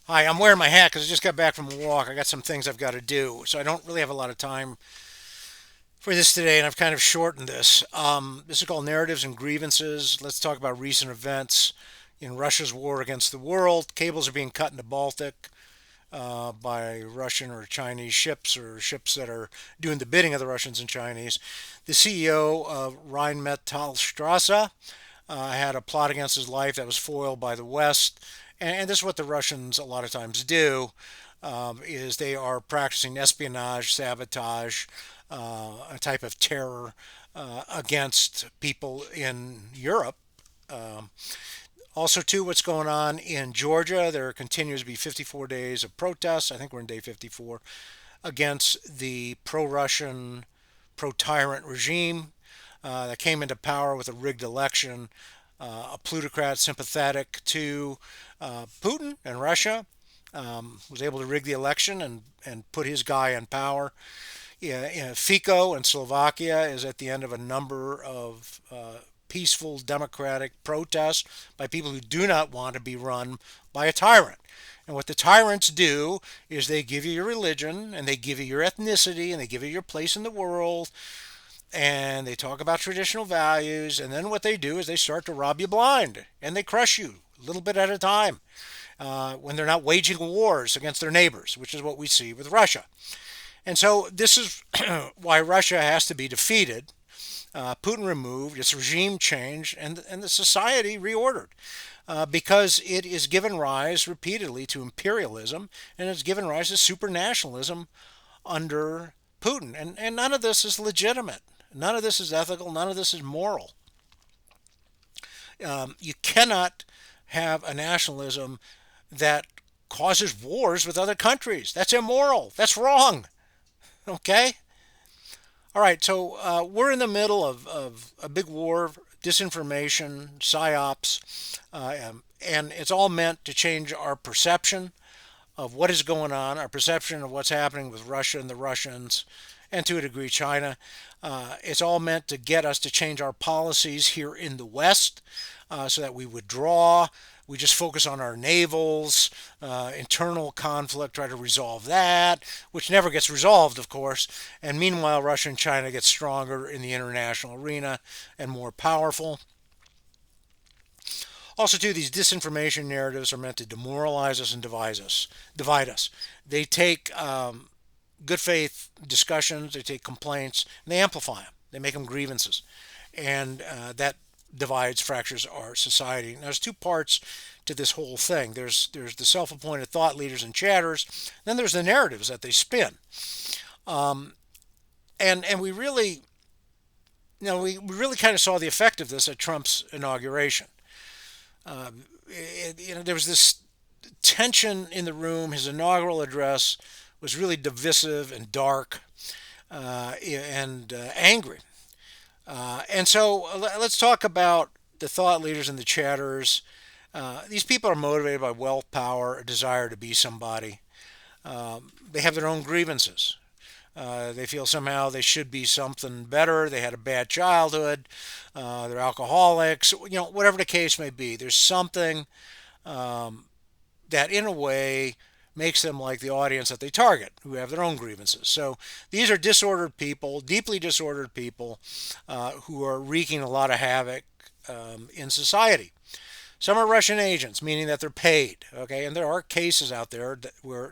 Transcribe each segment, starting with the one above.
Hi, I'm wearing my hat because I just got back from a walk. I got some things I've got to do, so I don't really have a lot of time for this today, and I've kind of shortened this. This is called Narratives and Grievances. Let's talk about recent events in Russia's war against the world. Cables are being cut in the Baltic by Russian or Chinese ships or ships that are doing the bidding of the Russians and Chinese. The CEO of Rheinmetallstraße had a plot against his life that was foiled by the West. And this is what the Russians a lot of times do, is they are practicing espionage, sabotage, a type of terror against people in Europe. Um, Also, too, what's going on in Georgia? There continues to be 54 days of protests. I think we're in day 54 against the pro-Russian, pro-tyrant regime that came into power with a rigged election. A plutocrat sympathetic to Putin and Russia was able to rig the election and put his guy in power. Yeah, Fico in Slovakia is at the end of a number of peaceful democratic protests by people who do not want to be run by a tyrant. And what the tyrants do is they give you your religion and they give you your ethnicity and they give you your place in the world and they talk about traditional values. And then what they do is they start to rob you blind and they crush you a little bit at a time when they're not waging wars against their neighbors, which is what we see with Russia. And so this is why Russia has to be defeated, Putin removed, its regime changed, and the society reordered. Because it is given rise repeatedly to imperialism and it's given rise to supernationalism under Putin. And none of this is legitimate. None of this is ethical. None of this is moral. You cannot have a nationalism that causes wars with other countries. That's immoral. That's wrong. Okay? All right, so we're in the middle of a big war, disinformation, psyops, and it's all meant to change our perception of what is going on, our perception of what's happening with Russia and the Russians, and to a degree China. It's all meant to get us to change our policies here in the West so that we withdraw. We just focus on our navels, internal conflict, try to resolve that, which never gets resolved, of course. And meanwhile, Russia and China get stronger in the international arena and more powerful. Also, too, these disinformation narratives are meant to demoralize us and divide us. Divide us. They take good faith discussions, they take complaints, and they amplify them. They make them grievances, and that divides, fractures our society. And there's two parts to this whole thing. There's the self-appointed thought leaders and chatters. Then there's the narratives that they spin. Um, and we really, we really kind of saw the effect of this at Trump's inauguration. There was this tension in the room. His inaugural address was really divisive and dark and angry. And so let's talk about the thought leaders and the chatters. These people are motivated by wealth, power, a desire to be somebody. They have their own grievances. They feel somehow they should be something better. They had a bad childhood. They're alcoholics. Whatever the case may be, there's something that, in a way, makes them like the audience that they target, who have their own grievances. So these are disordered people, deeply disordered people, who are wreaking a lot of havoc in society. Some are Russian agents, meaning that they're paid. Okay, and there are cases out there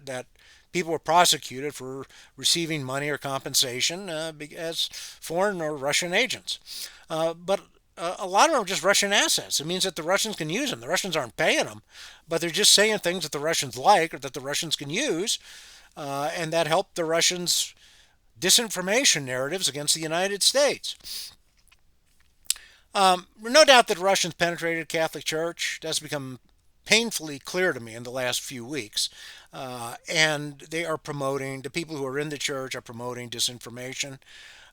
that people were prosecuted for receiving money or compensation as foreign or Russian agents. But a lot of them are just Russian assets. It means that the Russians can use them. The Russians aren't paying them, but they're just saying things that the Russians like or that the Russians can use, and that helped the Russians' disinformation narratives against the United States. No doubt that Russians penetrated the Catholic Church. That's become painfully clear to me in the last few weeks. And they are promoting, the people who are in the church are promoting disinformation,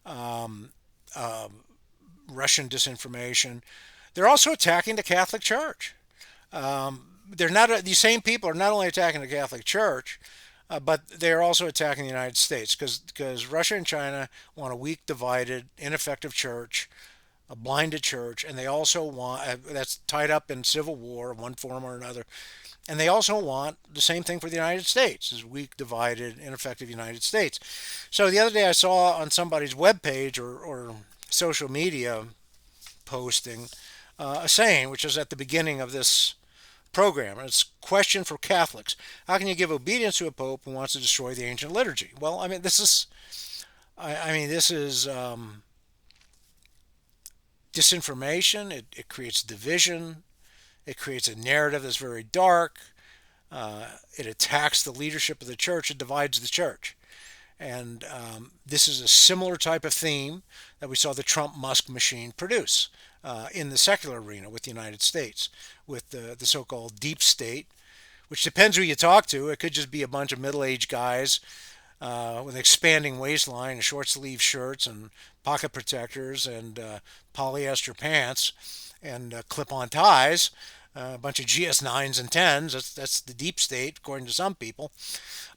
um, uh, Russian disinformation. They're also attacking the Catholic Church. They're not These same people are not only attacking the Catholic Church, but they are also attacking the United States because Russia and China want a weak, divided, ineffective church, a blinded church, and they also want that's tied up in civil war of one form or another, And they also want the same thing for the United States, is weak, divided, ineffective United States. So the other day I saw on somebody's webpage or social media posting a saying, which is at the beginning of this program. And it's a question for Catholics. How can you give obedience to a pope who wants to destroy the ancient liturgy? Well, I mean, this is disinformation. It creates division. It creates a narrative that's very dark. It attacks the leadership of the church. It divides the church. And this is a similar type of theme that we saw the Trump Musk machine produce in the secular arena with the United States, with the so called deep state, which depends who you talk to. It could just be a bunch of middle aged guys with an expanding waistline and short sleeve shirts and pocket protectors and polyester pants and clip on ties. A bunch of GS9s and 10s. That's the deep state, according to some people.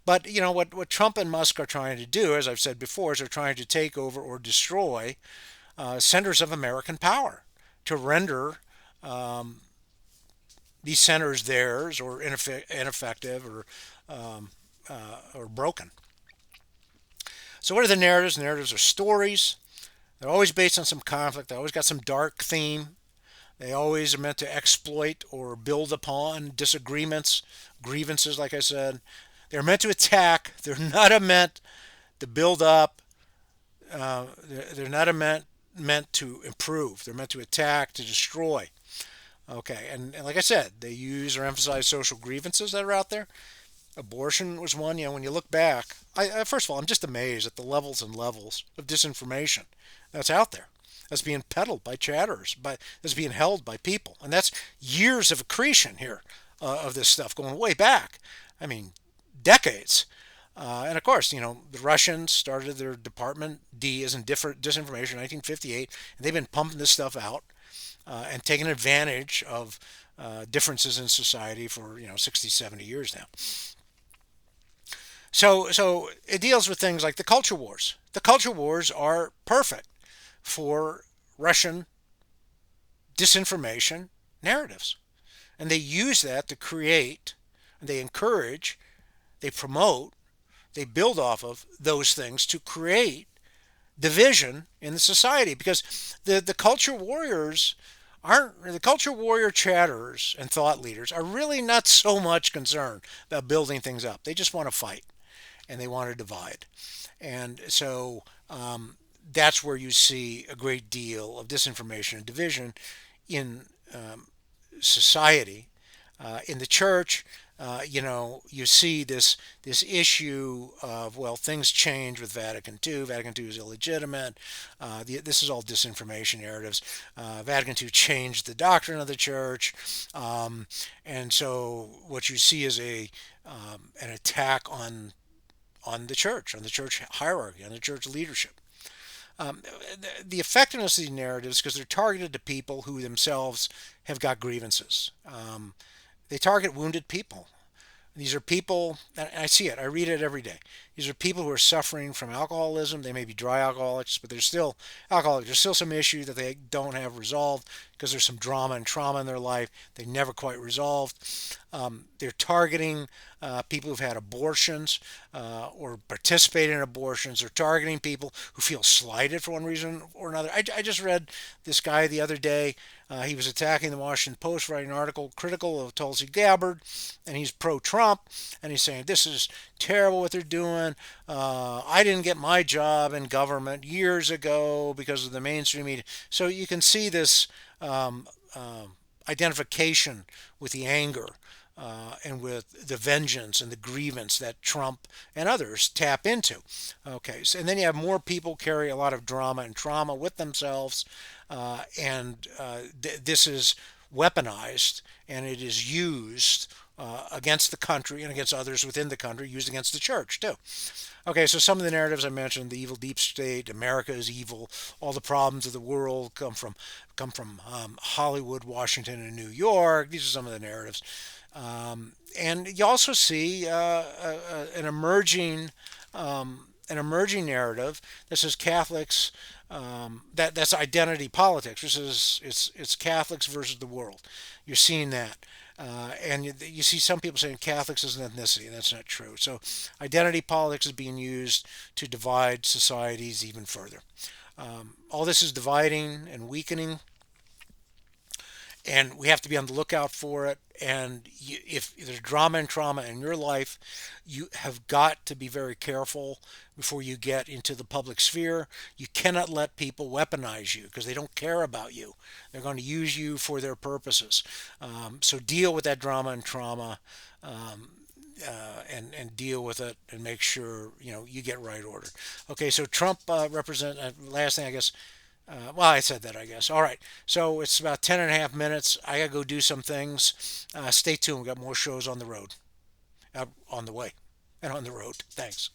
But you know what Trump and Musk are trying to do, as I've said before, is they're trying to take over or destroy centers of American power, to render these centers theirs or ineffective or broken. So what are the narratives? The narratives are stories. They're always based on some conflict. They always got some dark theme. They always are meant to exploit or build upon disagreements, grievances, like I said. They're meant to attack. They're not meant to build up. They're not meant to improve. They're meant to attack, to destroy. Okay, and like I said, they use or emphasize social grievances that are out there. Abortion was one. You know, when you look back, first of all, I'm just amazed at the levels and levels of disinformation that's out there, that's being peddled by chatters, that's being held by people, and that's years of accretion here of this stuff going way back. I mean, decades. And of course, you know, the Russians started their Department D as in disinformation in 1958, and they've been pumping this stuff out and taking advantage of differences in society for 60, 70 years now. So it deals with things like the culture wars. The culture wars are perfect for Russian disinformation narratives. And they use that to create, and they encourage, they promote, they build off of those things to create division in the society. Because the culture warriors aren't, the culture warrior chatterers and thought leaders are really not so much concerned about building things up. They just want to fight and they want to divide. And so that's where you see a great deal of disinformation and division in society. In the church, you see this issue of, well, things change with Vatican II. Vatican II is illegitimate. This is all disinformation narratives. Vatican II changed the doctrine of the church, and so what you see is an attack on the church hierarchy, on the church leadership. The effectiveness of these narratives, because they're targeted to people who themselves have got grievances. They target wounded people. These are people, and I see it, I read it every day. These are people who are suffering from alcoholism. They may be dry alcoholics, but they're still alcoholics. There's still some issue that they don't have resolved because there's some drama and trauma in their life they never quite resolved. They're targeting people who've had abortions or participate in abortions. They're targeting people who feel slighted for one reason or another. I just read this guy the other day. He was attacking the Washington Post, writing an article critical of Tulsi Gabbard, and he's pro-Trump, and he's saying this is terrible what they're doing. I didn't get my job in government years ago because of the mainstream media. So you can see this identification with the anger and with the vengeance and the grievance that Trump and others tap into. Okay, so, and then you have more people carry a lot of drama and trauma with themselves, this is weaponized and it is used against the country and against others within the country, used against the church too. Okay, so some of the narratives I mentioned: the evil deep state, America is evil, all the problems of the world come from Hollywood, Washington, and New York. These are some of the narratives. And you also see an emerging narrative that says Catholics, that's identity politics. This is it's Catholics versus the world. You're seeing that. And you see some people saying Catholics is an ethnicity, and that's not true. So identity politics is being used to divide societies even further. All this is dividing and weakening, and we have to be on the lookout for it. And if there's drama and trauma in your life, you have got to be very careful before you get into the public sphere. You cannot let people weaponize you because they don't care about you. They're going to use you for their purposes. So deal with that drama and trauma, and deal with it and make sure you get right ordered. Okay, so Trump represent last thing I guess. Well, I said that, I guess. All right. So it's about 10 and a half minutes. I got to go do some things. Stay tuned. We got more shows on the road, on the way, and on the road. Thanks.